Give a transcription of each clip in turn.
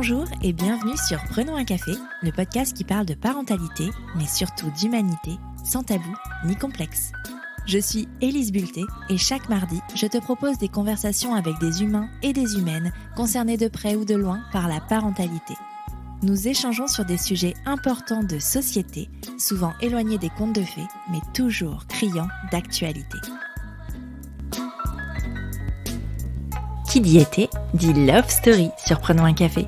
Bonjour et bienvenue sur Prenons un café, le podcast qui parle de parentalité, mais surtout d'humanité, sans tabou ni complexe. Je suis Élise Bulté et chaque mardi, je te propose des conversations avec des humains et des humaines concernés de près ou de loin par la parentalité. Nous échangeons sur des sujets importants de société, souvent éloignés des contes de fées, mais toujours criants d'actualité. Qui dit été, dit Love Story sur Prenons un café.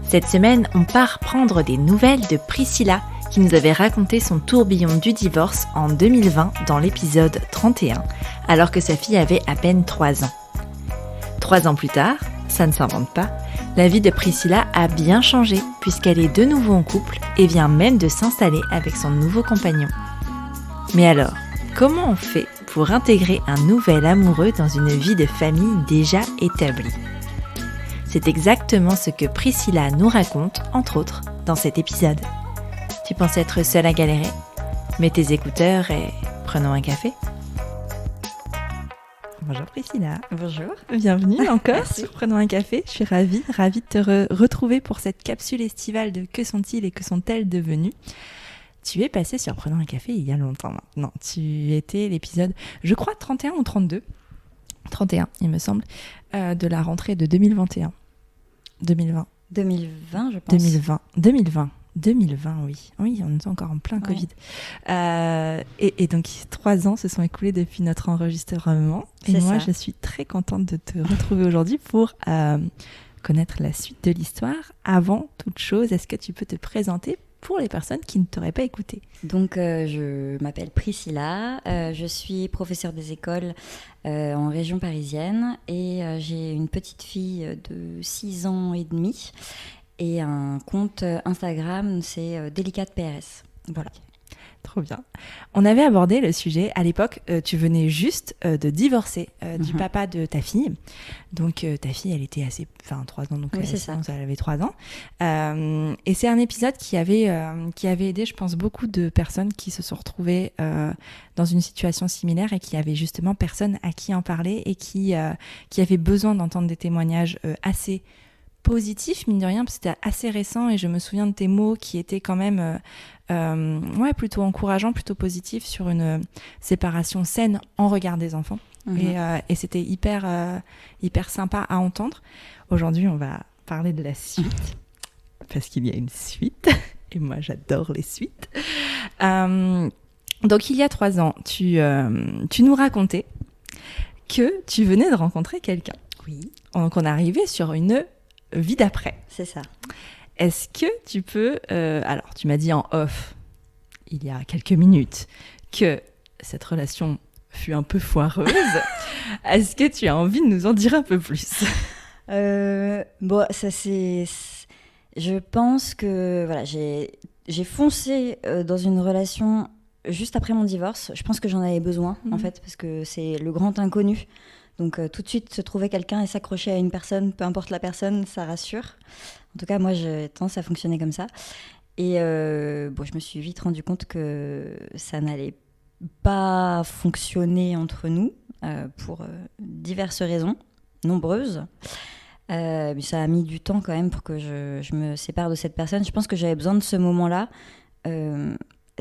Cette semaine, on part prendre des nouvelles de Priscilla, qui nous avait raconté son tourbillon du divorce en 2020 dans l'épisode 31, alors que sa fille avait à peine 3 ans. 3 ans plus tard, ça ne s'invente pas, la vie de Priscilla a bien changé puisqu'elle est de nouveau en couple et vient même de s'installer avec son nouveau compagnon. Mais alors, comment on fait pour intégrer un nouvel amoureux dans une vie de famille déjà établie? C'est exactement ce que Priscilla nous raconte, entre autres, dans cet épisode. Tu penses être seule à galérer? Mets tes écouteurs et prenons un café. Bonjour Priscilla. Bonjour. Bienvenue encore sur Prenons un café. Je suis ravie de te retrouver pour cette capsule estivale de Que sont-ils et que sont-elles devenus? Tu es passée sur Prenons un café il y a longtemps maintenant. Tu étais l'épisode, je crois, 31 ou 32. 31, il me semble, de la rentrée de 2021. 2020, je pense. 2020, oui. Oui, on est encore en plein Covid. Et donc, 3 ans se sont écoulés depuis notre enregistrement. Et moi, je suis très contente de te retrouver aujourd'hui pour connaître la suite de l'histoire. Avant toute chose, est-ce que tu peux te présenter pour les personnes qui ne t'auraient pas écouté? Donc, je m'appelle Priscilla, je suis professeure des écoles en région parisienne et j'ai une petite fille de 6 ans et demi et un compte Instagram, c'est Délicate PRS. Voilà. Trop bien. On avait abordé le sujet, à l'époque, tu venais juste de divorcer du papa de ta fille. Donc ta fille, elle était 3 ans, donc oui, c'est ça. Elle avait 3 ans. Et c'est un épisode qui avait aidé, je pense, beaucoup de personnes qui se sont retrouvées dans une situation similaire et qui avaient justement personne à qui en parler et qui avaient besoin d'entendre des témoignages assez positif, mine de rien, parce que c'était assez récent et je me souviens de tes mots qui étaient quand même plutôt encourageants, plutôt positifs sur une séparation saine en regard des enfants. Et c'était hyper sympa à entendre. Aujourd'hui, on va parler de la suite, parce qu'il y a une suite, et moi j'adore les suites. Donc il y a 3 ans, tu nous racontais que tu venais de rencontrer quelqu'un. Oui. Donc on est arrivé sur une vie d'après. C'est ça. Est-ce que tu peux... alors, tu m'as dit en off, il y a quelques minutes, que cette relation fut un peu foireuse. Est-ce que tu as envie de nous en dire un peu plus? Ça c'est... Je pense que voilà, j'ai foncé dans une relation juste après mon divorce. Je pense que j'en avais besoin, en fait, parce que c'est le grand inconnu. Donc tout de suite, se trouver quelqu'un et s'accrocher à une personne, peu importe la personne, ça rassure. En tout cas, moi, j'ai tendance à fonctionner comme ça. Et je me suis vite rendu compte que ça n'allait pas fonctionner entre nous pour diverses raisons, nombreuses. Mais ça a mis du temps quand même pour que je me sépare de cette personne. Je pense que j'avais besoin de ce moment-là,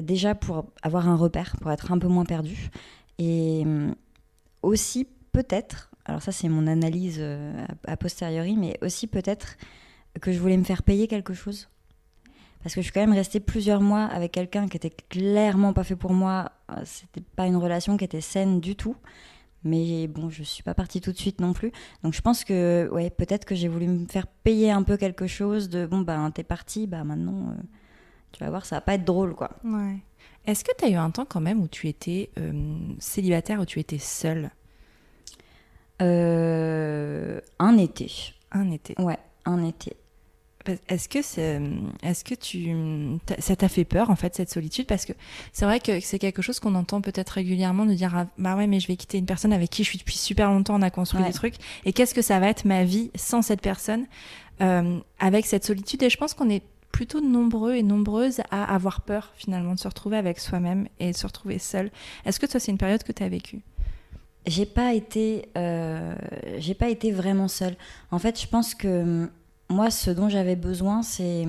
déjà pour avoir un repère, pour être un peu moins perdue. Et aussi, peut-être, alors ça c'est mon analyse a posteriori, mais aussi peut-être que je voulais me faire payer quelque chose. Parce que je suis quand même restée plusieurs mois avec quelqu'un qui était clairement pas fait pour moi. C'était pas une relation qui était saine du tout. Mais bon, je suis pas partie tout de suite non plus. Donc je pense que, peut-être que j'ai voulu me faire payer un peu quelque chose de, t'es partie, maintenant, tu vas voir, ça va pas être drôle, quoi. Ouais. Est-ce que tu as eu un temps quand même où tu étais célibataire, où tu étais seule? Un été. Un été. Ouais, un été. Est-ce que ça t'a fait peur en fait cette solitude? Parce que c'est vrai que c'est quelque chose qu'on entend peut-être régulièrement, de dire mais je vais quitter une personne avec qui je suis depuis super longtemps, on a construit des trucs, et qu'est-ce que ça va être ma vie sans cette personne, avec cette solitude? Et je pense qu'on est plutôt nombreux et nombreuses à avoir peur finalement de se retrouver avec soi-même et de se retrouver seul. Est-ce que toi c'est une période que tu as vécue? J'ai pas été vraiment seule. En fait, je pense que moi, ce dont j'avais besoin, c'est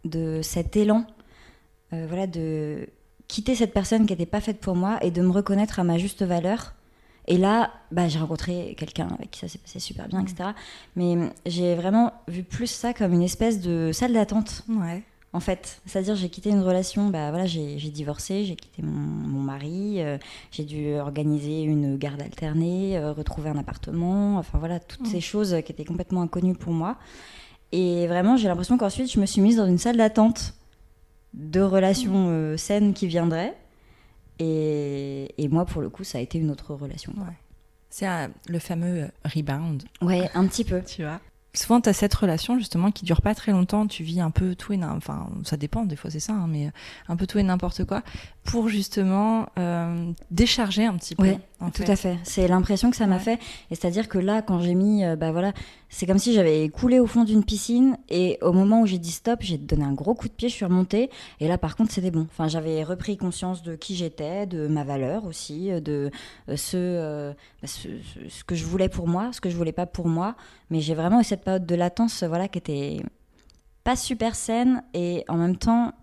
de cet élan, de quitter cette personne qui n'était pas faite pour moi et de me reconnaître à ma juste valeur. Et là, j'ai rencontré quelqu'un avec qui ça s'est passé super bien, etc. Mais j'ai vraiment vu plus ça comme une espèce de salle d'attente. Ouais. En fait, c'est-à-dire j'ai quitté une relation, j'ai divorcé, j'ai quitté mon mari, j'ai dû organiser une garde alternée, retrouver un appartement, enfin voilà, toutes ces choses qui étaient complètement inconnues pour moi. Et vraiment, j'ai l'impression qu'ensuite, je me suis mise dans une salle d'attente de relations saines qui viendraient. Et moi, pour le coup, ça a été une autre relation. Ouais. C'est le fameux rebound. Ouais, un petit peu. Tu vois. Souvent, tu as cette relation, justement, qui dure pas très longtemps. Tu vis un peu tout et enfin, ça dépend, des fois c'est ça, hein, mais un peu tout et n'importe quoi, pour justement décharger un petit peu. Ouais, tout à fait. C'est l'impression que ça m'a fait. Et c'est-à-dire que là, quand j'ai mis, c'est comme si j'avais coulé au fond d'une piscine et au moment où j'ai dit stop, j'ai donné un gros coup de pied, je suis remontée et là, par contre, c'était bon. Enfin, j'avais repris conscience de qui j'étais, de ma valeur aussi, de ce que je voulais pour moi, ce que je voulais pas pour moi. Mais j'ai vraiment eu cette période de latence, qui était pas super saine et en même temps,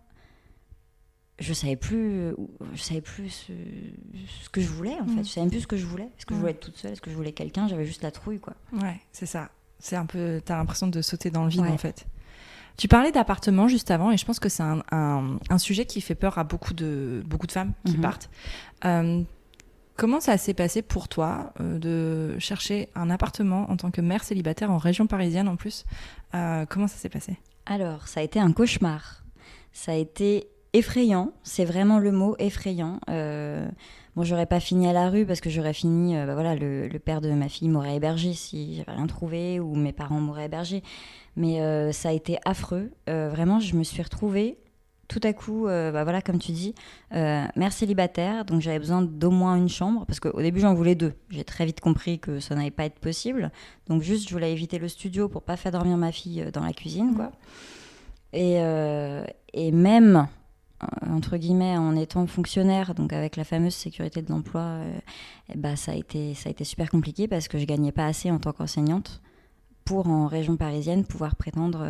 je savais plus ce que je voulais en fait. Je savais même plus ce que je voulais. Est-ce que je voulais être toute seule? Est-ce que je voulais quelqu'un? J'avais juste la trouille, quoi. Ouais, c'est ça. C'est un peu, t'as l'impression de sauter dans le vide, en fait. Tu parlais d'appartement juste avant et je pense que c'est un sujet qui fait peur à beaucoup de femmes qui partent. Comment ça s'est passé pour toi de chercher un appartement en tant que mère célibataire en région parisienne en plus? Comment ça s'est passé? Alors, ça a été un cauchemar. Ça a été effrayant, c'est vraiment le mot, effrayant. J'aurais pas fini à la rue parce que j'aurais fini, le père de ma fille m'aurait hébergé si j'avais rien trouvé ou mes parents m'auraient hébergé. Mais ça a été affreux. Vraiment, je me suis retrouvée tout à coup, comme tu dis, mère célibataire, donc j'avais besoin d'au moins une chambre parce qu'au début j'en voulais 2. J'ai très vite compris que ça n'allait pas être possible. Donc juste, je voulais éviter le studio pour pas faire dormir ma fille dans la cuisine, quoi. Et même entre guillemets en étant fonctionnaire, donc avec la fameuse sécurité de l'emploi, ça a été super compliqué parce que je gagnais pas assez en tant qu'enseignante pour en région parisienne pouvoir prétendre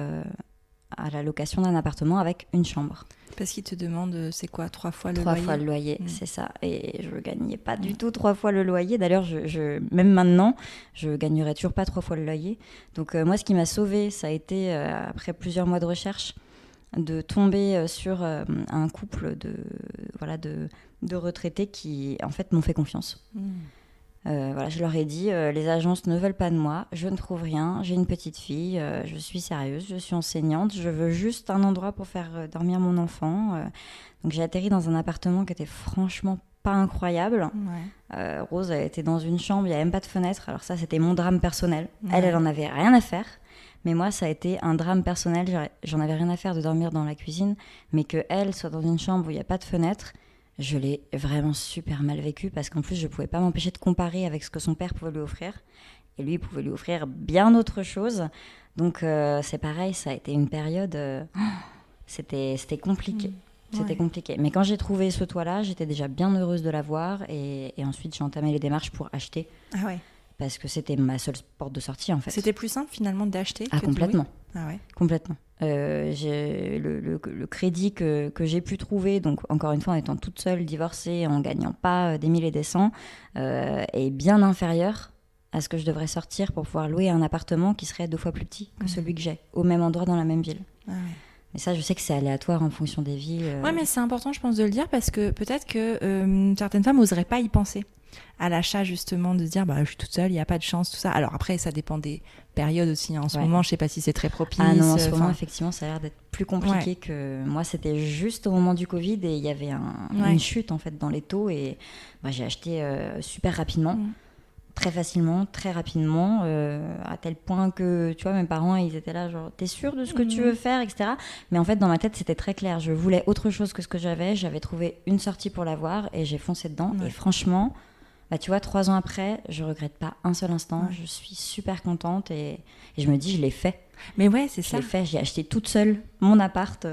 à la location d'un appartement avec une chambre. Parce qu'ils te demandent, c'est quoi, 3 fois le loyer? 3 fois le loyer, c'est ça. Et je gagnais pas du tout 3 fois le loyer. D'ailleurs, même maintenant, je gagnerais toujours pas 3 fois le loyer. Donc moi, ce qui m'a sauvée, ça a été, après plusieurs mois de recherche, de tomber sur un couple de retraités qui, en fait, m'ont fait confiance. Je leur ai dit, les agences ne veulent pas de moi, je ne trouve rien, j'ai une petite fille, je suis sérieuse, je suis enseignante, je veux juste un endroit pour faire dormir mon enfant. Donc j'ai atterri dans un appartement qui était franchement pas incroyable. Rose, elle était dans une chambre, il n'y avait même pas de fenêtre, alors ça c'était mon drame personnel. Elle en avait rien à faire. Mais moi, ça a été un drame personnel. J'en avais rien à faire de dormir dans la cuisine, mais qu'elle soit dans une chambre où il n'y a pas de fenêtre, je l'ai vraiment super mal vécu parce qu'en plus, je ne pouvais pas m'empêcher de comparer avec ce que son père pouvait lui offrir. Et lui, il pouvait lui offrir bien autre chose. Donc, c'est pareil, ça a été une période... c'était compliqué. C'était compliqué. Mais quand j'ai trouvé ce toit-là, j'étais déjà bien heureuse de l'avoir. Et ensuite, j'ai entamé les démarches pour acheter. Ah ouais. Parce que c'était ma seule porte de sortie, en fait. C'était plus simple, finalement, d'acheter que complètement. De louer. Ah ouais. Complètement. J'ai le crédit que j'ai pu trouver, donc encore une fois en étant toute seule, divorcée, en gagnant pas des mille et des cents, est bien inférieur à ce que je devrais sortir pour pouvoir louer un appartement qui serait 2 fois plus petit que celui que j'ai, au même endroit dans la même ville. Ah ouais. Mais ça, je sais que c'est aléatoire en fonction des villes. Ouais, mais c'est important, je pense, de le dire parce que peut-être que certaines femmes n'oseraient pas y penser à l'achat, justement, de se dire je suis toute seule, il n'y a pas de chance, tout ça. Alors après, ça dépend des périodes aussi. En ce moment, je ne sais pas si c'est très propice. Ah non, en ce moment, effectivement, ça a l'air d'être plus compliqué que moi. C'était juste au moment du Covid et il y avait une chute en fait dans les taux et j'ai acheté super rapidement. Très facilement, très rapidement, à tel point que, tu vois, mes parents, ils étaient là, genre, t'es sûre de ce que tu veux faire, etc. Mais en fait, dans ma tête, c'était très clair. Je voulais autre chose que ce que j'avais. J'avais trouvé une sortie pour l'avoir et j'ai foncé dedans. Et franchement, tu vois, 3 ans après, je regrette pas un seul instant. Je suis super contente et je me dis, je l'ai fait. Mais ouais, c'est ça. Je l'ai fait, j'ai acheté toute seule mon appart.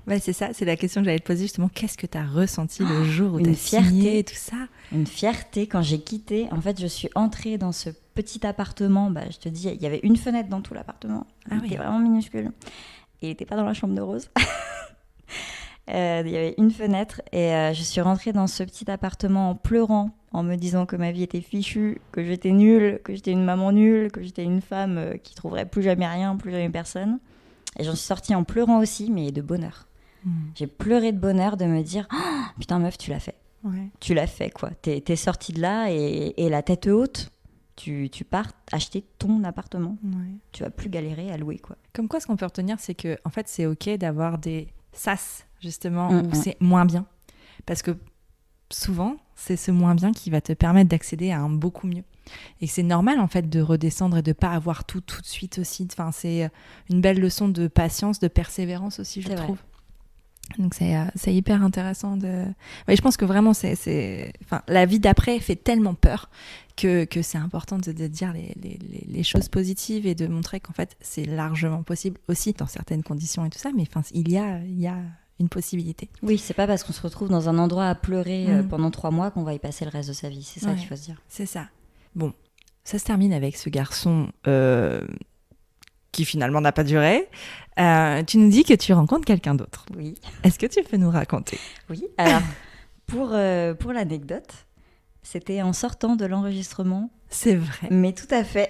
Ouais, c'est ça, c'est la question que j'allais te poser justement. Qu'est-ce que tu as ressenti le jour où tu as signé et tout ça? Une fierté quand j'ai quitté. En fait, je suis entrée dans ce petit appartement, je te dis, il y avait une fenêtre dans tout l'appartement. Il était vraiment minuscule. Et il n'était pas dans la chambre de Rose. Il y avait une fenêtre et je suis rentrée dans ce petit appartement en pleurant, en me disant que ma vie était fichue, que j'étais nulle, que j'étais une maman nulle, que j'étais une femme qui trouverait plus jamais rien, plus jamais personne. Et j'en suis sortie en pleurant aussi, mais de bonheur. J'ai pleuré de bonheur de me dire oh, putain meuf, tu l'as fait. Ouais. Tu l'as fait quoi. T'es sortie de là et la tête haute, tu pars acheter ton appartement. Ouais. Tu vas plus galérer à louer quoi. Comme quoi, ce qu'on peut retenir, c'est que en fait, c'est ok d'avoir des sas justement où c'est moins bien, parce que souvent c'est ce moins bien qui va te permettre d'accéder à un beaucoup mieux, et c'est normal en fait de redescendre et de pas avoir tout de suite aussi. Enfin, c'est une belle leçon de patience, de persévérance aussi, je trouve. Donc c'est hyper intéressant de... Ouais, je pense que vraiment enfin, la vie d'après fait tellement peur que c'est important de dire les choses positives et de montrer qu'en fait c'est largement possible aussi dans certaines conditions et tout ça, mais enfin, il y a une possibilité. Oui, c'est pas parce qu'on se retrouve dans un endroit à pleurer pendant 3 mois qu'on va y passer le reste de sa vie. C'est ça qu'il faut se dire. C'est ça. Bon, ça se termine avec ce garçon qui finalement n'a pas duré. Tu nous dis que tu rencontres quelqu'un d'autre. Oui. Est-ce que tu peux nous raconter ? Oui. Alors, pour l'anecdote, c'était en sortant de l'enregistrement. C'est vrai. Mais tout à fait.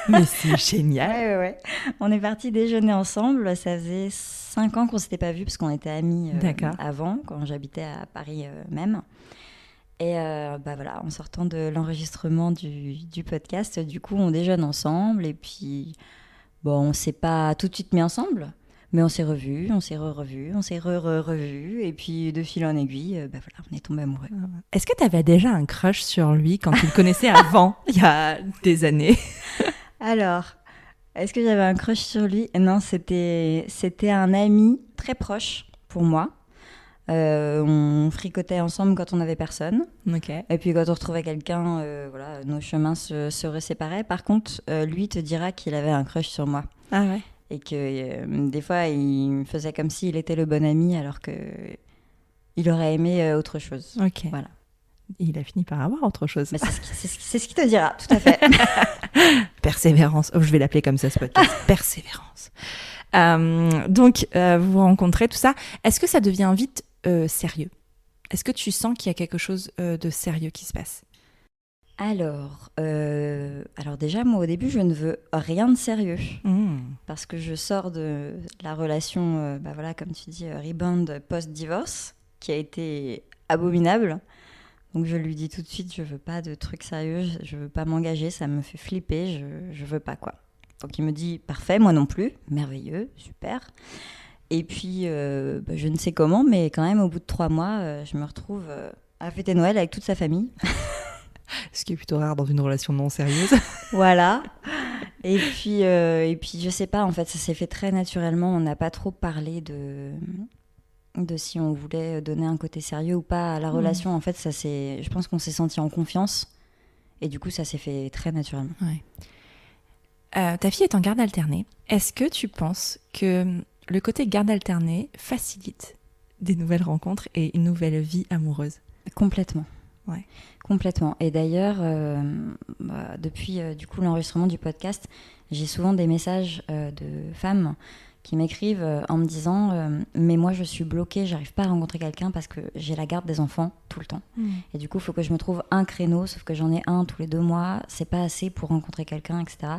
Mais c'est génial. Ouais. On est partis déjeuner ensemble. Ça faisait 5 ans qu'on ne s'était pas vus parce qu'on était amis avant, quand j'habitais à Paris même. Et voilà, en sortant de l'enregistrement du podcast, du coup, on déjeune ensemble. Et puis, bon, on ne s'est pas tout de suite mis ensemble, mais on s'est revus, on s'est revus, on s'est revus. Et puis, de fil en aiguille, voilà, on est tombés amoureux. Est-ce que tu avais déjà un crush sur lui quand tu le connaissais avant, il y a des années ? Alors, est-ce que j'avais un crush sur lui ? Non, c'était un ami très proche pour moi. On fricotait ensemble quand on n'avait personne. Okay. Et puis quand on retrouvait quelqu'un, nos chemins se séparaient. Par contre, lui te dira qu'il avait un crush sur moi. Ah ouais. Et que des fois, il me faisait comme s'il était le bon ami alors qu'il aurait aimé autre chose. Ok. Voilà. Il a fini par avoir autre chose. Mais c'est ce qu'il te dira, tout à fait. Persévérance. Oh, je vais l'appeler comme ça, ce podcast. Persévérance. Donc, vous vous rencontrez, tout ça. Est-ce que ça devient vite sérieux ? Est-ce que tu sens qu'il y a quelque chose de sérieux qui se passe ? Alors déjà, moi, au début, je ne veux rien de sérieux. Parce que je sors de la relation, comme tu dis, rebound post-divorce, qui a été abominable. Donc, je lui dis tout de suite, je veux pas de trucs sérieux, je veux pas m'engager, ça me fait flipper, je veux pas, quoi. Donc, il me dit, parfait, moi non plus, merveilleux, super. Et puis, je ne sais comment, mais quand même, au bout de 3 mois, je me retrouve à fêter Noël avec toute sa famille. Ce qui est plutôt rare dans une relation non sérieuse. Voilà. Et puis, je sais pas, en fait, ça s'est fait très naturellement. On n'a pas trop parlé de si on voulait donner un côté sérieux ou pas à la relation. En fait, je pense qu'on s'est senti en confiance. Et du coup, ça s'est fait très naturellement. Ouais. Ta fille est en garde alternée. Est-ce que tu penses que le côté garde alternée facilite des nouvelles rencontres et une nouvelle vie amoureuse ? Complètement. Ouais. Complètement. Et d'ailleurs, depuis du coup l'enregistrement du podcast, j'ai souvent des messages de femmes qui m'écrivent en me disant mais moi je suis bloquée, j'arrive pas à rencontrer quelqu'un parce que j'ai la garde des enfants tout le temps. Et du coup, il faut que je me trouve un créneau, sauf que j'en ai un tous les 2 mois, c'est pas assez pour rencontrer quelqu'un, etc.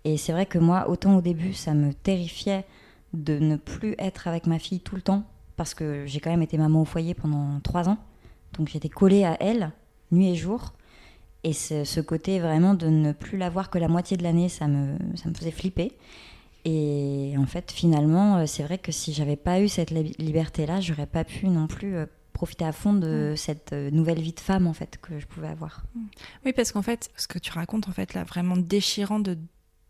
Et c'est vrai que moi, autant au début, ça me terrifiait de ne plus être avec ma fille tout le temps, parce que j'ai quand même été maman au foyer pendant 3 ans, donc j'étais collée à elle, nuit et jour, et ce côté vraiment de ne plus la voir que la moitié de l'année, ça me faisait flipper. Et en fait, finalement, c'est vrai que si j'avais pas eu cette liberté-là, j'aurais pas pu non plus profiter à fond de cette nouvelle vie de femme, en fait, que je pouvais avoir. Oui, parce qu'en fait, ce que tu racontes, en fait, là, vraiment déchirant de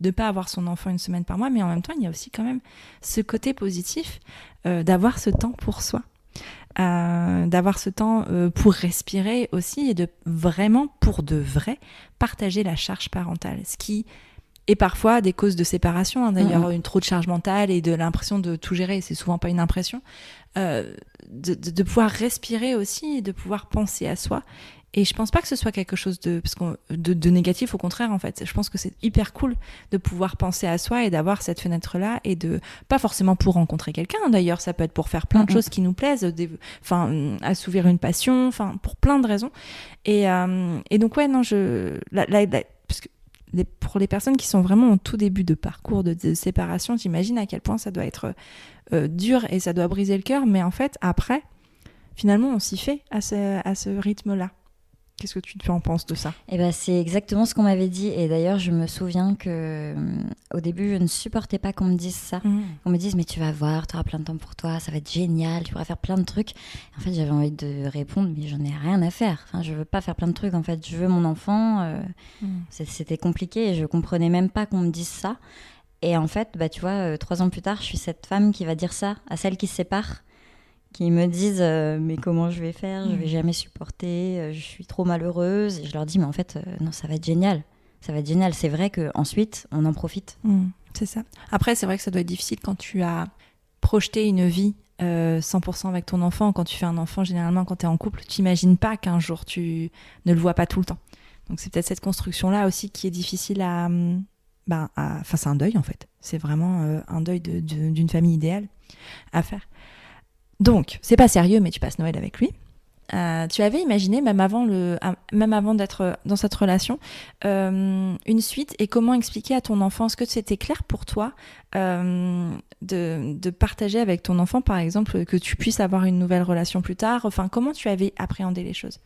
ne pas avoir son enfant une semaine par mois, mais en même temps, il y a aussi quand même ce côté positif d'avoir ce temps pour soi, d'avoir ce temps pour respirer aussi, et de vraiment, pour de vrai, partager la charge parentale, ce qui Et parfois des causes de séparation, hein, d'ailleurs, une trop de charge mentale et de l'impression de tout gérer, c'est souvent pas une impression, de pouvoir respirer aussi et de pouvoir penser à soi. Et je pense pas que ce soit quelque chose de négatif, au contraire, en fait. Je pense que c'est hyper cool de pouvoir penser à soi et d'avoir cette fenêtre-là, et pas forcément pour rencontrer quelqu'un, d'ailleurs, ça peut être pour faire plein de choses qui nous plaisent, assouvir une passion, pour plein de raisons. Et donc, ouais, non, parce que pour les personnes qui sont vraiment au tout début de parcours de séparation, j'imagine à quel point ça doit être dur et ça doit briser le cœur, mais en fait, après, finalement, on s'y fait à ce rythme-là. Qu'est-ce que tu en penses de ça ? Eh ben, c'est exactement ce qu'on m'avait dit. Et d'ailleurs, je me souviens que au début, je ne supportais pas qu'on me dise ça. On me dise, mais tu vas voir, tu auras plein de temps pour toi, ça va être génial, tu pourras faire plein de trucs. En fait, j'avais envie de répondre, mais j'en ai rien à faire. Enfin, je veux pas faire plein de trucs. En fait, je veux mon enfant. C'était compliqué et je comprenais même pas qu'on me dise ça. Et en fait, bah, tu vois, 3 ans plus tard, je suis cette femme qui va dire ça à celles qui se séparent, qui me disent mais comment je vais faire, je vais jamais supporter, je suis trop malheureuse. Et je leur dis mais en fait non, ça va être génial, ça va être génial. C'est vrai qu'ensuite on en profite. C'est ça. Après c'est vrai que ça doit être difficile quand tu as projeté une vie 100% avec ton enfant. Quand tu fais un enfant, généralement quand tu es en couple, tu n'imagines pas qu'un jour tu ne le vois pas tout le temps. Donc c'est peut-être cette construction là aussi qui est difficile c'est un deuil en fait. C'est vraiment un deuil d'une famille idéale à faire. Donc, c'est pas sérieux, mais tu passes Noël avec lui. Tu avais imaginé, même avant d'être dans cette relation, une suite, et comment expliquer à ton enfant, est-ce que c'était clair pour toi de partager avec ton enfant, par exemple, que tu puisses avoir une nouvelle relation plus tard ? Enfin, comment tu avais appréhendé les choses ?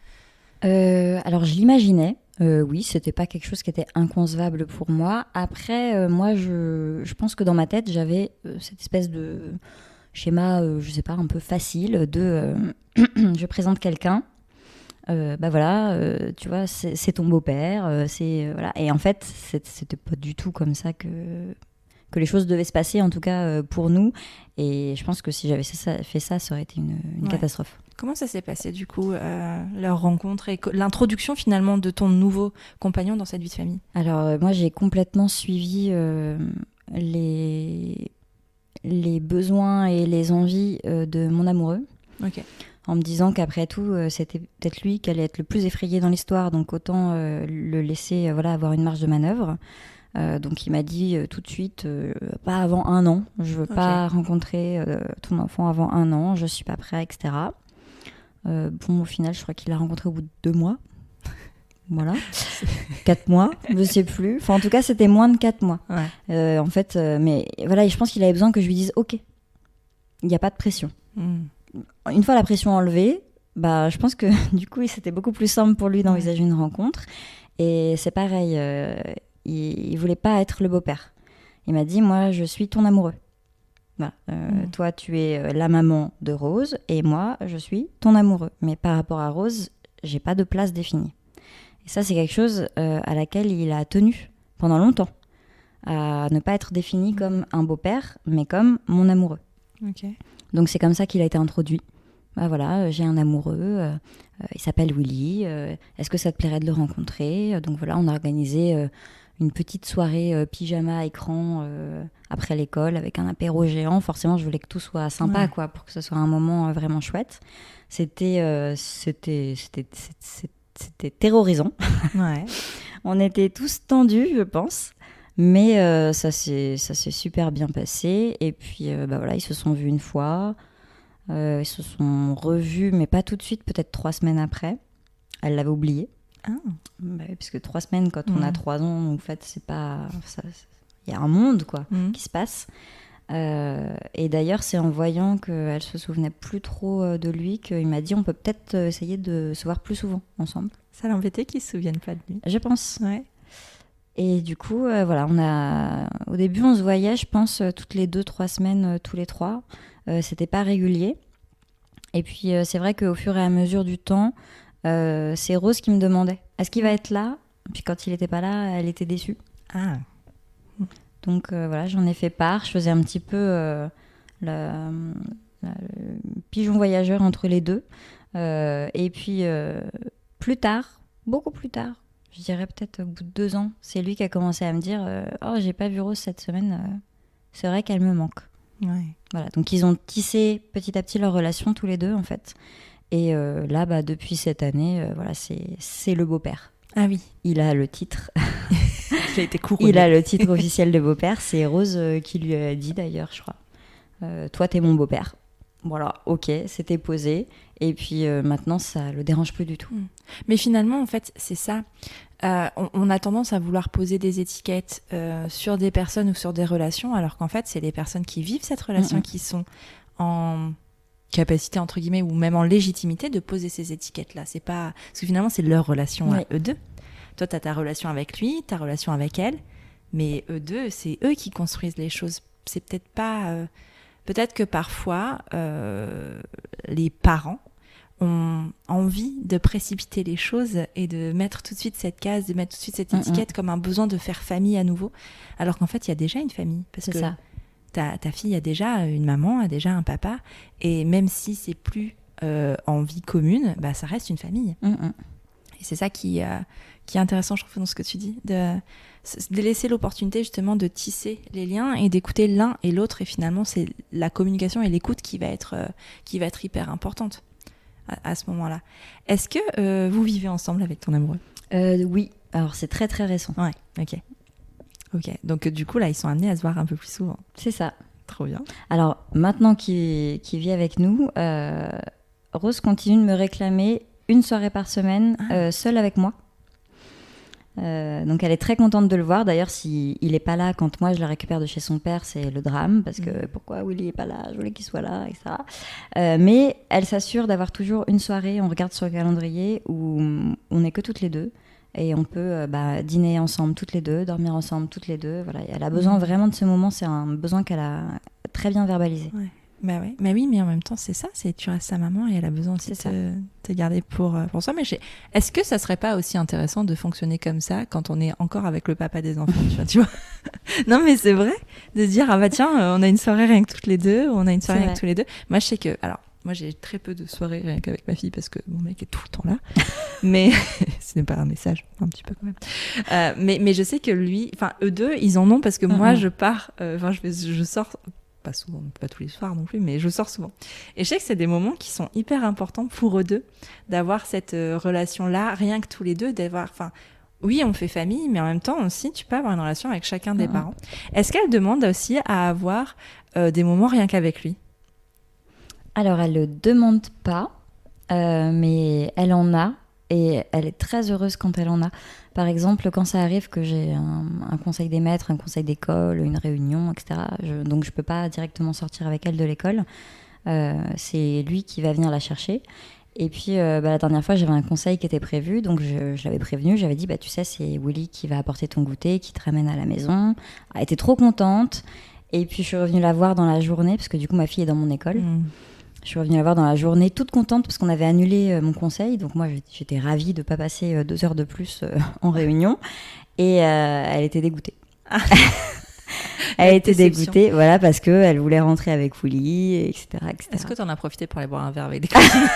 Alors, je l'imaginais. Oui, c'était pas quelque chose qui était inconcevable pour moi. Après, moi, je pense que dans ma tête, j'avais cette espèce de schéma, je sais pas, un peu facile de je présente quelqu'un, tu vois, c'est ton beau-père, voilà. Et en fait, c'était pas du tout comme ça que les choses devaient se passer, en tout cas pour nous. Et je pense que si j'avais fait ça, ça aurait été une catastrophe. Comment ça s'est passé du coup, leur rencontre et l'introduction finalement de ton nouveau compagnon dans cette vie de famille ? Alors moi, j'ai complètement suivi les besoins et les envies de mon amoureux, en me disant qu'après tout, c'était peut-être lui qui allait être le plus effrayé dans l'histoire, donc autant le laisser avoir une marge de manœuvre. Donc il m'a dit tout de suite, pas avant 1 an, je veux pas rencontrer ton enfant avant 1 an, je suis pas prêt, etc. Au final, je crois qu'il l'a rencontré au bout de 2 mois. Voilà. 4 mois, je sais plus. Enfin, en tout cas, c'était moins de 4 mois. En fait, mais voilà, je pense qu'il avait besoin que je lui dise OK, il n'y a pas de pression. Une fois la pression enlevée, je pense que du coup, c'était beaucoup plus simple pour lui d'envisager une rencontre. Et c'est pareil, il voulait pas être le beau-père. Il m'a dit, moi, je suis ton amoureux. Voilà. Toi, tu es la maman de Rose et moi, je suis ton amoureux. Mais par rapport à Rose, j'ai pas de place définie. Et ça, c'est quelque chose à laquelle il a tenu pendant longtemps, à ne pas être défini comme un beau-père, mais comme mon amoureux. Donc c'est comme ça qu'il a été introduit. Voilà, j'ai un amoureux, il s'appelle Willy, est-ce que ça te plairait de le rencontrer ? Donc voilà, on a organisé une petite soirée pyjama écran après l'école avec un apéro géant. Forcément, je voulais que tout soit sympa, quoi, pour que ce soit un moment vraiment chouette. C'était terrorisant. On était tous tendus, je pense. Mais ça s'est super bien passé. Et puis, voilà, ils se sont vus une fois. Ils se sont revus, mais pas tout de suite, peut-être 3 semaines après. Elle l'avait oublié. Parce que 3 semaines, quand on a 3 ans, en fait, c'est pas... Il y a un monde, quoi, qui se passe. Et d'ailleurs, c'est en voyant qu'elle se souvenait plus trop de lui qu'il m'a dit on peut peut-être essayer de se voir plus souvent ensemble. Ça l'embêtait qu'ils se souviennent pas de lui. Je pense. Et du coup, voilà, au début, on se voyait, je pense, toutes les 2-3 semaines, tous les 3. C'était pas régulier. Et puis, c'est vrai qu'au fur et à mesure du temps, c'est Rose qui me demandait est-ce qu'il va être là ? Puis quand il n'était pas là, elle était déçue. Donc voilà, j'en ai fait part. Je faisais un petit peu le pigeon voyageur entre les deux. Et puis plus tard, beaucoup plus tard, je dirais peut-être au bout de 2 ans, c'est lui qui a commencé à me dire oh, j'ai pas vu Rose cette semaine, c'est vrai qu'elle me manque. Ouais. Voilà, donc ils ont tissé petit à petit leur relation tous les deux en fait. Et là, depuis cette année, voilà, c'est le beau-père. Ah oui. Il a le titre. Il a été couronné. Il a le titre officiel de beau-père. C'est Rose qui lui a dit d'ailleurs, je crois. Toi, t'es mon beau-père. Voilà, ok, c'était posé. Et puis maintenant, ça le dérange plus du tout. Mais finalement, en fait, c'est ça. On a tendance à vouloir poser des étiquettes sur des personnes ou sur des relations, alors qu'en fait, c'est les personnes qui vivent cette relation qui sont en capacité, entre guillemets, ou même en légitimité de poser ces étiquettes-là. C'est pas... Parce que finalement, c'est leur relation à eux deux. Toi, tu as ta relation avec lui, ta relation avec elle, mais eux deux, c'est eux qui construisent les choses. C'est peut-être pas... Peut-être que parfois, les parents ont envie de précipiter les choses et de mettre tout de suite cette case, de mettre tout de suite cette étiquette comme un besoin de faire famille à nouveau, alors qu'en fait, il y a déjà une famille. Parce que ça. Ta fille a déjà une maman, a déjà un papa, et même si c'est plus en vie commune, ça reste une famille. Et c'est ça qui est intéressant, je trouve, dans ce que tu dis, de laisser l'opportunité justement de tisser les liens et d'écouter l'un et l'autre. Et finalement, c'est la communication et l'écoute qui va être hyper importante à ce moment-là. Est-ce que vous vivez ensemble avec ton amoureux ? Oui, alors c'est très très récent. Ouais, ok. Donc du coup, là, ils sont amenés à se voir un peu plus souvent. C'est ça. Trop bien. Alors, maintenant qu'il vit avec nous, Rose continue de me réclamer une soirée par semaine seule avec moi. Donc elle est très contente de le voir. D'ailleurs, s'il n'est pas là quand moi je le récupère de chez son père, c'est le drame, parce que pourquoi Willy n'est pas là, je voulais qu'il soit là, etc. Mais elle s'assure d'avoir toujours une soirée, on regarde sur le calendrier, où on n'est que toutes les deux. Et on peut dîner ensemble toutes les deux, dormir ensemble toutes les deux. Voilà, elle a besoin vraiment de ce moment, c'est un besoin qu'elle a très bien verbalisé. Ouais. Oui, mais en même temps, c'est ça, tu restes sa maman et elle a besoin aussi de te garder pour soi. Mais est-ce que ça serait pas aussi intéressant de fonctionner comme ça quand on est encore avec le papa des enfants, tu vois Non, mais c'est vrai, de se dire, ah bah tiens, on a une soirée rien que toutes les deux, on a une soirée rien que tous les deux. Moi, je sais que, alors, moi, j'ai très peu de soirées rien qu'avec ma fille parce que mon mec est tout le temps là. Mais ce n'est pas un message, un petit peu quand même. Mais je sais que lui, enfin, eux deux, ils en ont parce que moi, je pars, je sors, pas souvent, pas tous les soirs non plus, mais je sors souvent. Et je sais que c'est des moments qui sont hyper importants pour eux deux, d'avoir cette relation-là, rien que tous les deux, d'avoir, enfin, oui, on fait famille, mais en même temps aussi, tu peux avoir une relation avec chacun des parents. Est-ce qu'elle demande aussi à avoir des moments rien qu'avec lui ? Alors, elle le demande pas, mais elle en a, et elle est très heureuse quand elle en a. Par exemple, quand ça arrive que j'ai un conseil des maîtres, un conseil d'école, une réunion, etc., donc je peux pas directement sortir avec elle de l'école, c'est lui qui va venir la chercher. Et puis, la dernière fois, j'avais un conseil qui était prévu, donc je l'avais prévenu, j'avais dit, tu sais, c'est Willy qui va apporter ton goûter, qui te ramène à la maison. Elle était trop contente. Et puis, je suis revenue la voir dans la journée, parce que du coup, ma fille est dans mon école. Je suis revenue la voir dans la journée, toute contente, parce qu'on avait annulé mon conseil. Donc moi, j'étais ravie de ne pas passer 2 heures de plus en réunion. Et elle était dégoûtée. Elle était dégoûtée, voilà, parce qu'elle voulait rentrer avec Willy, etc. Est-ce que tu en as profité pour aller boire un verre avec des copines ?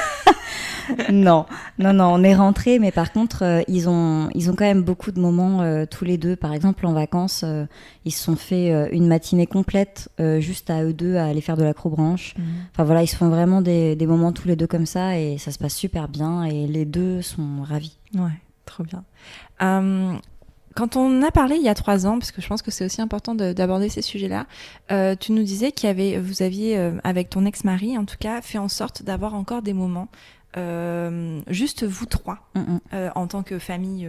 Non, on est rentrés, mais par contre, ils ont quand même beaucoup de moments tous les deux. Par exemple, en vacances, ils se sont fait une matinée complète juste à eux deux à aller faire de l'acrobranche. Enfin voilà, ils se font vraiment des moments tous les deux comme ça et ça se passe super bien et les deux sont ravis. Ouais, trop bien. Quand on a parlé il y a 3 ans, parce que je pense que c'est aussi important d'aborder ces sujets-là, tu nous disais vous aviez, avec ton ex-mari en tout cas, fait en sorte d'avoir encore des moments juste vous trois, en tant que famille,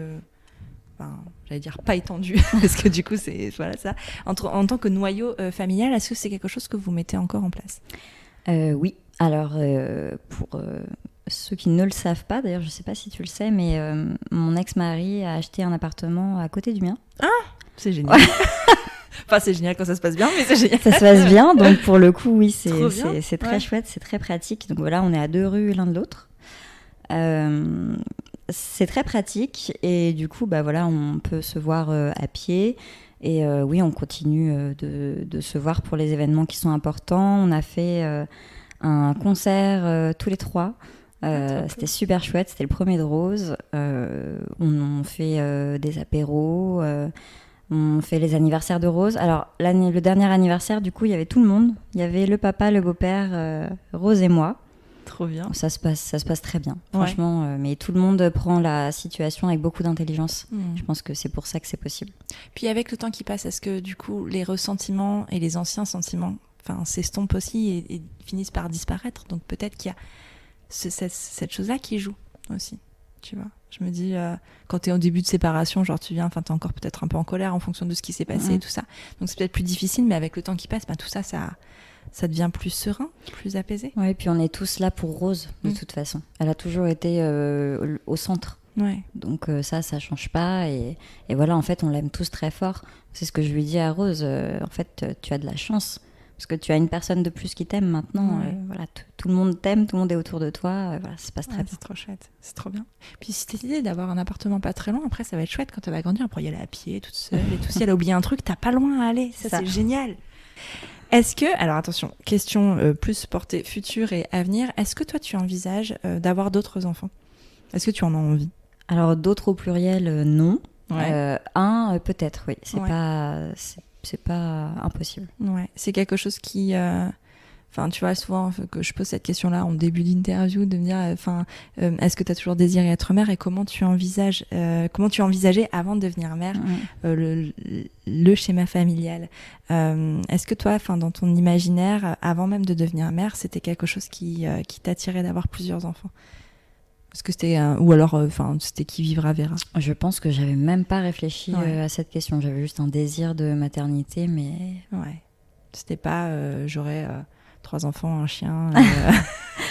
j'allais dire pas étendue, parce que du coup c'est voilà ça, en tant que noyau familial. Est-ce que c'est quelque chose que vous mettez encore en place ? Oui, alors pour ceux qui ne le savent pas, d'ailleurs je sais pas si tu le sais, mais mon ex-mari a acheté un appartement à côté du mien. Ah, c'est génial. Enfin, c'est génial quand ça se passe bien, mais c'est génial. Ça se passe bien, donc pour le coup, oui, c'est très chouette, c'est très pratique. Donc voilà, on est à 2 rues l'un de l'autre. C'est très pratique et du coup, voilà, on peut se voir à pied. Et oui, on continue de se voir pour les événements qui sont importants. On a fait un concert tous les 3 C'était super chouette, c'était le premier de Rose. On fait des apéros, on fait les anniversaires de Rose. Alors, le dernier anniversaire, du coup, il y avait tout le monde. Il y avait le papa, le beau-père, Rose et moi. Trop bien. Ça se passe très bien, franchement. Mais tout le monde prend la situation avec beaucoup d'intelligence. Je pense que c'est pour ça que c'est possible. Puis avec le temps qui passe, est-ce que du coup, les ressentiments et les anciens sentiments s'estompent aussi et finissent par disparaître? Donc peut-être qu'il y a cette chose-là qui joue aussi, tu vois. Je me dis, quand t'es au début de séparation, genre t'es encore peut-être un peu en colère en fonction de ce qui s'est passé et tout ça. Donc c'est peut-être plus difficile, mais avec le temps qui passe, tout ça devient plus serein, plus apaisé. Oui, puis on est tous là pour Rose, de toute façon. Elle a toujours été au centre. Ouais. Donc ça change pas. Et voilà, en fait, on l'aime tous très fort. C'est ce que je lui dis à Rose. En fait, tu as de la chance. Parce que tu as une personne de plus qui t'aime maintenant. Ouais. Voilà, tout le monde t'aime, tout le monde est autour de toi. Voilà, ça se passe très bien. C'est trop chouette, c'est trop bien. Puis si t'as l'idée d'avoir un appartement pas très loin, après ça va être chouette quand elle va grandir. On pourra y aller à pied, toute seule et tout. Si elle a oublié un truc, t'as pas loin à aller. Ça. C'est génial. Est-ce que, alors attention, question plus portée futur et avenir, est-ce que toi tu envisages d'avoir d'autres enfants? Est-ce que tu en as envie? Alors d'autres au pluriel, non. Ouais. Un, peut-être, oui. C'est pas impossible. Ouais, c'est quelque chose qui... tu vois, souvent que je pose cette question-là en début d'interview, de me dire, est-ce que tu as toujours désiré être mère et comment tu envisageais avant de devenir mère le schéma familial. Est-ce que toi, dans ton imaginaire, avant même de devenir mère, c'était quelque chose qui t'attirait d'avoir plusieurs enfants? Est-ce que c'était ou alors c'était qui vivra verra? Je pense que j'avais même pas réfléchi à cette question. J'avais juste un désir de maternité, mais c'était pas j'aurais 3 enfants, un chien.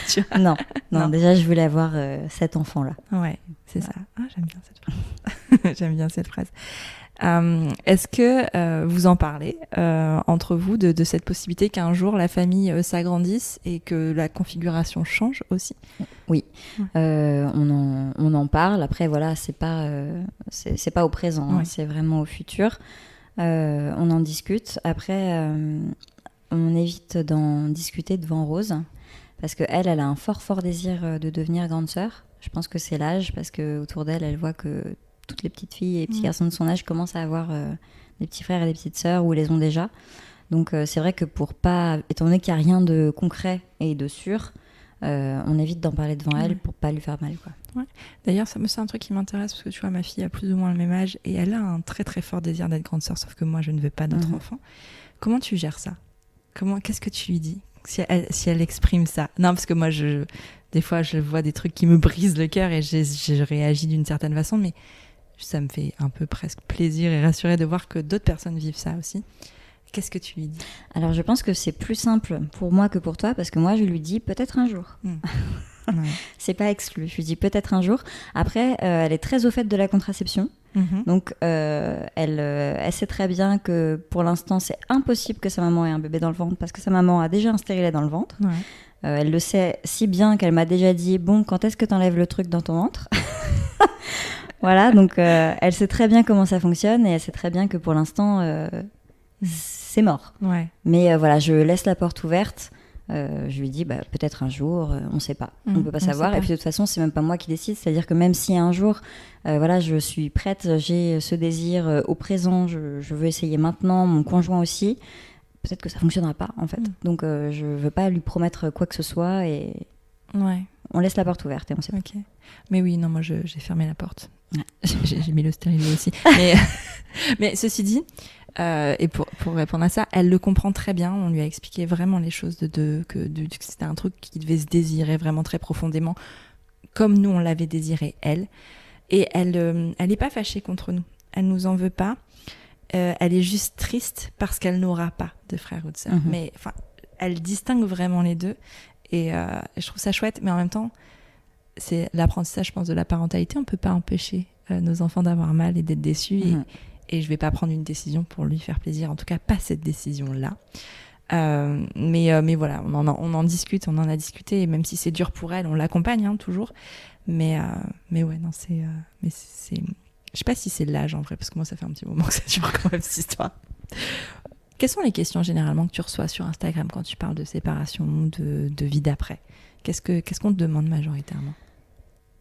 Tu vois? Non. Déjà je voulais avoir 7 enfants là. Ouais, c'est ça. Ah, j'aime bien cette phrase. J'aime bien cette phrase. Est-ce que vous en parlez entre vous de cette possibilité qu'un jour la famille s'agrandisse et que la configuration change aussi? Oui, on en parle. Après, voilà, c'est pas au présent, c'est vraiment au futur. On en discute. Après, on évite d'en discuter devant Rose parce qu'elle a un fort désir de devenir grande sœur. Je pense que c'est l'âge parce qu'autour d'elle, elle voit que toutes les petites filles et les petits garçons de son âge commencent à avoir des petits frères et des petites sœurs ou les ont déjà. Donc c'est vrai que étant donné qu'il n'y a rien de concret et de sûr, on évite d'en parler devant elle pour pas lui faire mal, quoi. Ouais. D'ailleurs, c'est un truc qui m'intéresse parce que tu vois, ma fille a plus ou moins le même âge et elle a un très très fort désir d'être grande sœur, sauf que moi je ne veux pas d'autres enfants. Comment tu gères ça? Qu'est-ce que tu lui dis si elle exprime ça? Non, parce que moi des fois je vois des trucs qui me brisent le cœur et je réagis d'une certaine façon, mais ça me fait un peu presque plaisir et rassurer de voir que d'autres personnes vivent ça aussi. Qu'est-ce que tu lui dis? Alors je pense que c'est plus simple pour moi que pour toi parce que moi je lui dis peut-être un jour. C'est pas exclu. Je lui dis peut-être un jour. Après, elle est très au fait de la contraception. Donc elle sait très bien que pour l'instant c'est impossible que sa maman ait un bébé dans le ventre parce que sa maman a déjà un stérilet dans le ventre. Elle le sait si bien qu'elle m'a déjà dit bon, quand est-ce que t'enlèves le truc dans ton ventre? Voilà, donc elle sait très bien comment ça fonctionne et elle sait très bien que pour l'instant c'est mort. Mais voilà, je laisse la porte ouverte. Je lui dis peut-être un jour, on sait pas, on peut pas savoir. Et puis de toute façon, c'est même pas moi qui décide. C'est-à-dire que même si un jour, voilà, je suis prête, j'ai ce désir au présent, je veux essayer maintenant, mon conjoint aussi. Peut-être que ça fonctionnera pas en fait. Donc je veux pas lui promettre quoi que ce soit et on laisse la porte ouverte et on sait pas. Okay. Mais oui, non, moi j'ai fermé la porte. J'ai mis le stérilet aussi. Mais ceci dit, et pour répondre à ça, elle le comprend très bien. On lui a expliqué vraiment les choses que c'était un truc qui devait se désirer vraiment très profondément, comme nous on l'avait désiré elle. Et elle n'est pas fâchée contre nous. Elle nous en veut pas. Elle est juste triste parce qu'elle n'aura pas de frère ou de sœur. Mais enfin, elle distingue vraiment les deux. Et je trouve ça chouette, mais en même temps, c'est l'apprentissage, je pense, de la parentalité. On peut pas empêcher nos enfants d'avoir mal et d'être déçus. Et je vais pas prendre une décision pour lui faire plaisir. En tout cas, pas cette décision-là. Mais voilà, on en discute, on en a discuté. Et même si c'est dur pour elle, on l'accompagne toujours. Mais ouais, non, c'est... Je sais pas si c'est l'âge en vrai, parce que moi, ça fait un petit moment que ça dure quand même cette histoire. Quelles sont les questions généralement que tu reçois sur Instagram quand tu parles de séparation, de vie d'après? Qu'est-ce qu'on te demande majoritairement?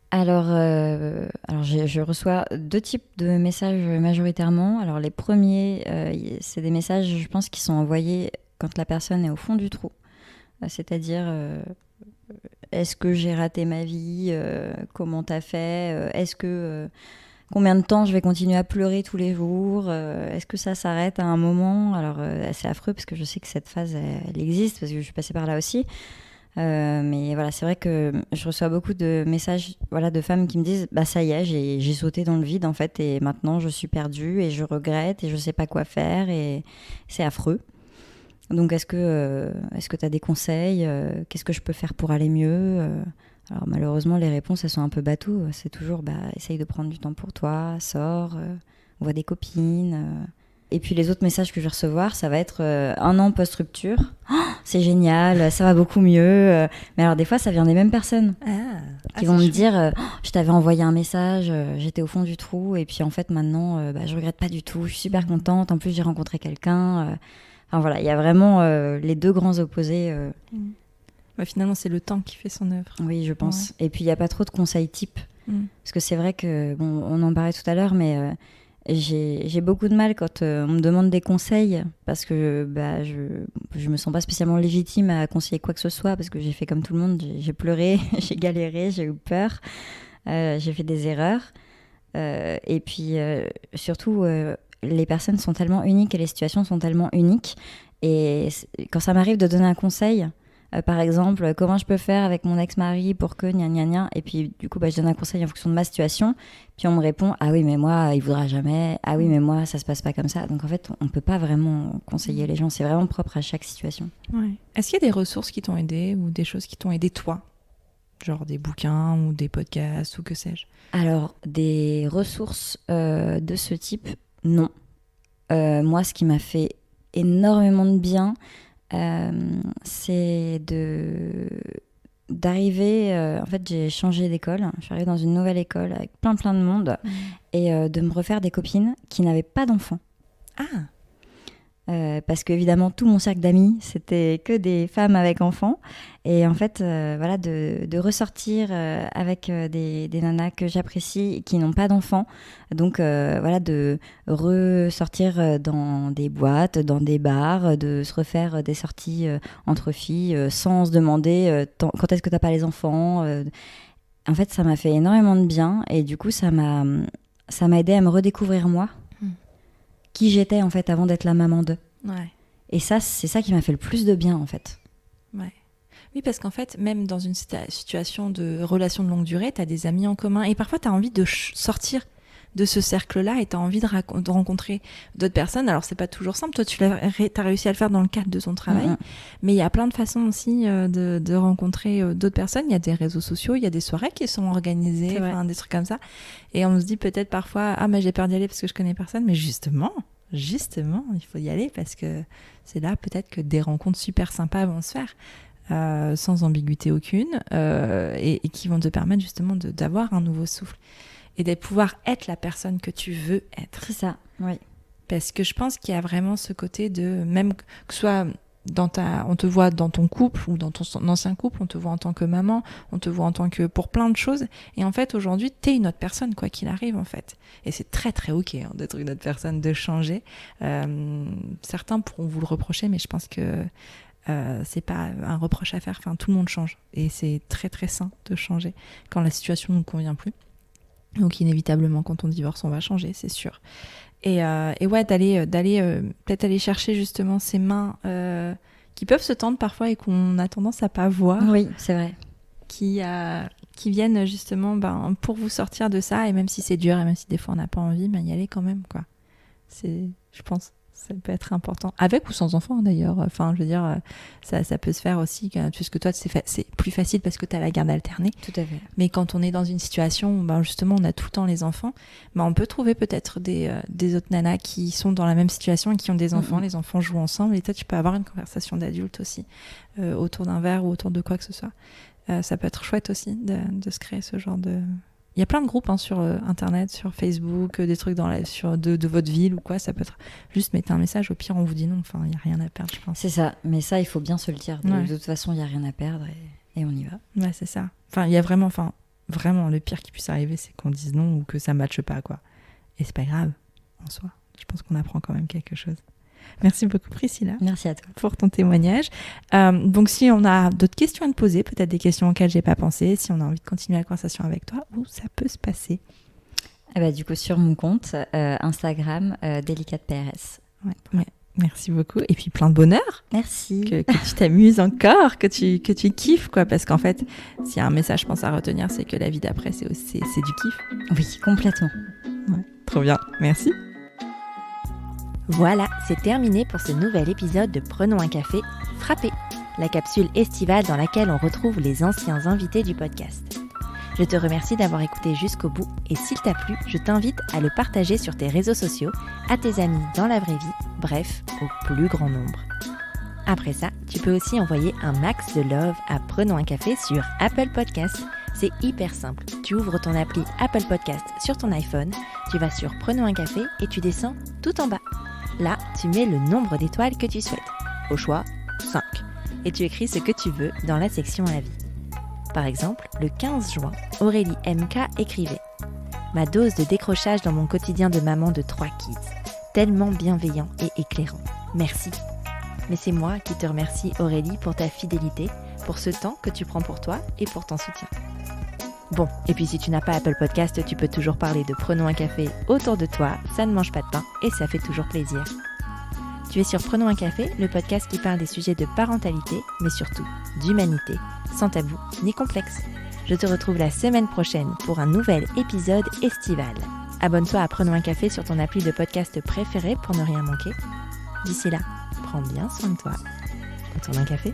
Alors, je reçois 2 types de messages majoritairement. Alors, les premiers, c'est des messages, je pense, qui sont envoyés quand la personne est au fond du trou. C'est-à-dire, est-ce que j'ai raté ma vie? Comment t'as fait? Combien de temps je vais continuer à pleurer tous les jours? Est-ce que ça s'arrête à un moment? Alors, c'est affreux parce que je sais que cette phase, elle existe parce que je suis passée par là aussi. Mais voilà, c'est vrai que je reçois beaucoup de messages de femmes qui me disent bah ça y est, j'ai sauté dans le vide en fait et maintenant je suis perdue et je regrette et je sais pas quoi faire et c'est affreux. Donc est-ce que tu as des conseils? Qu'est-ce que je peux faire pour aller mieux? Alors malheureusement les réponses elles sont un peu bateaux, c'est toujours essaye de prendre du temps pour toi, sors, vois des copines. Et puis les autres messages que je vais recevoir, ça va être 1 an post-rupture. Oh, c'est génial, ça va beaucoup mieux. Mais alors des fois, ça vient des mêmes personnes qui vont me dire je t'avais envoyé un message, j'étais au fond du trou. Et puis en fait, maintenant, je regrette pas du tout. Je suis super contente. En plus, j'ai rencontré quelqu'un. Enfin voilà, il y a vraiment les 2 grands opposés. Finalement, c'est le temps qui fait son œuvre. Oui, je pense. Ouais. Et puis, il n'y a pas trop de conseils types. Parce que c'est vrai que, on en parlait tout à l'heure, mais... J'ai beaucoup de mal quand on me demande des conseils parce que je me sens pas spécialement légitime à conseiller quoi que ce soit parce que j'ai fait comme tout le monde, j'ai pleuré, j'ai galéré, j'ai eu peur, j'ai fait des erreurs et puis surtout les personnes sont tellement uniques et les situations sont tellement uniques et quand ça m'arrive de donner un conseil, par exemple, comment je peux faire avec mon ex-mari pour que gna gna gna, et puis du coup je donne un conseil en fonction de ma situation, puis on me répond ah oui mais moi il voudra jamais, ah oui mais moi ça se passe pas comme ça, donc en fait on peut pas vraiment conseiller les gens, c'est vraiment propre à chaque situation. Ouais. Est-ce qu'il y a des ressources qui t'ont aidé ou des choses qui t'ont aidé toi, genre des bouquins ou des podcasts ou que sais-je? Alors des ressources de ce type, non. Moi ce qui m'a fait énormément de bien, c'est d'arriver, en fait j'ai changé d'école, je suis arrivée dans une nouvelle école avec plein de monde et de me refaire des copines qui n'avaient pas d'enfants. Parce qu'évidemment tout mon cercle d'amis c'était que des femmes avec enfants et en fait de ressortir avec des nanas que j'apprécie et qui n'ont pas d'enfants, donc de ressortir dans des boîtes, dans des bars, de se refaire des sorties entre filles sans se demander quand est-ce que t'as pas les enfants. En fait ça m'a fait énormément de bien et du coup ça m'a aidé à me redécouvrir moi, qui j'étais en fait avant d'être la maman d'eux. Ouais. Et ça, c'est ça qui m'a fait le plus de bien en fait. Ouais. Oui, parce qu'en fait, même dans une situation de relation de longue durée, tu as des amis en commun et parfois tu as envie de sortir de ce cercle-là et tu as envie de rencontrer d'autres personnes. Alors, c'est pas toujours simple. Toi, tu as réussi à le faire dans le cadre de ton travail. Mais il y a plein de façons aussi de rencontrer d'autres personnes. Il y a des réseaux sociaux, il y a des soirées qui sont organisées, des trucs comme ça. Et on se dit peut-être parfois, ah, mais j'ai peur d'y aller parce que je connais personne. Mais justement, il faut y aller parce que c'est là peut-être que des rencontres super sympas vont se faire sans ambiguïté aucune et qui vont te permettre justement d'avoir un nouveau souffle et de pouvoir être la personne que tu veux être. C'est ça, oui. Parce que je pense qu'il y a vraiment ce côté de, même que ce soit on te voit dans ton couple ou dans ton ancien couple, on te voit en tant que maman, on te voit en tant que pour plein de choses. Et en fait, aujourd'hui, t'es une autre personne, quoi qu'il arrive, en fait. Et c'est très, très OK d'être une autre personne, de changer. Certains pourront vous le reprocher, mais je pense que c'est pas un reproche à faire. Enfin, tout le monde change. Et c'est très, très sain de changer quand la situation ne nous convient plus. Donc, inévitablement, quand on divorce, on va changer, c'est sûr. Et ouais, d'aller peut-être aller chercher justement ces mains qui peuvent se tendre parfois et qu'on a tendance à pas voir. Oui, c'est vrai. Qui viennent justement pour vous sortir de ça, et même si c'est dur et même si des fois on n'a pas envie, y aller quand même, quoi. Je pense ça peut être important, avec ou sans enfant d'ailleurs. Enfin, je veux dire, ça peut se faire aussi, puisque toi c'est plus facile parce que tu as la garde alternée. Tout à fait. Mais quand on est dans une situation où justement on a tout le temps les enfants, on peut trouver peut-être des autres nanas qui sont dans la même situation et qui ont des enfants. Les enfants jouent ensemble et toi tu peux avoir une conversation d'adulte aussi autour d'un verre ou autour de quoi que ce soit. Ça peut être chouette aussi de se créer ce genre de... Il y a plein de groupes sur Internet, sur Facebook, des trucs de votre ville ou quoi. Ça peut être juste mettez un message, au pire on vous dit non. Enfin, il n'y a rien à perdre, je pense. C'est ça, mais ça il faut bien se le dire. De toute façon, il n'y a rien à perdre. et on y va. Ouais, c'est ça. Enfin, il y a vraiment, le pire qui puisse arriver, c'est qu'on dise non ou que ça ne matche pas, quoi. Et c'est pas grave, en soi. Je pense qu'on apprend quand même quelque chose. Merci beaucoup, Priscilla. Merci à toi. Pour ton témoignage. Donc, si on a d'autres questions à te poser, peut-être des questions auxquelles j'ai pas pensé, si on a envie de continuer la conversation avec toi, où ça peut se passer? Du coup, sur mon compte Instagram, DelicatePRS. Ouais. Merci beaucoup. Et puis, plein de bonheur. Merci. Que tu t'amuses encore, que tu kiffes, quoi. Parce qu'en fait, s'il y a un message, je pense, à retenir, c'est que la vie d'après, c'est du kiff. Oui, complètement. Ouais, trop bien. Merci. Voilà, c'est terminé pour ce nouvel épisode de Prenons un café frappé, la capsule estivale dans laquelle on retrouve les anciens invités du podcast. Je te remercie d'avoir écouté jusqu'au bout et s'il t'a plu, je t'invite à le partager sur tes réseaux sociaux, à tes amis dans la vraie vie, bref, au plus grand nombre. Après ça, tu peux aussi envoyer un max de love à Prenons un café sur Apple Podcast. C'est hyper simple. Tu ouvres ton appli Apple Podcast sur ton iPhone, tu vas sur Prenons un café et tu descends tout en bas. Là, tu mets le nombre d'étoiles que tu souhaites. Au choix, 5. Et tu écris ce que tu veux dans la section Avis. Par exemple, le 15 juin, Aurélie MK écrivait « Ma dose de décrochage dans mon quotidien de maman de 3 kids. Tellement bienveillant et éclairant. Merci. » Mais c'est moi qui te remercie, Aurélie, pour ta fidélité, pour ce temps que tu prends pour toi et pour ton soutien. Bon, et puis si tu n'as pas Apple Podcast, tu peux toujours parler de Prenons un café autour de toi, ça ne mange pas de pain et ça fait toujours plaisir. Tu es sur Prenons un café, le podcast qui parle des sujets de parentalité, mais surtout d'humanité, sans tabou ni complexe. Je te retrouve la semaine prochaine pour un nouvel épisode estival. Abonne-toi à Prenons un café sur ton appli de podcast préféré pour ne rien manquer. D'ici là, prends bien soin de toi. Autour d'un café.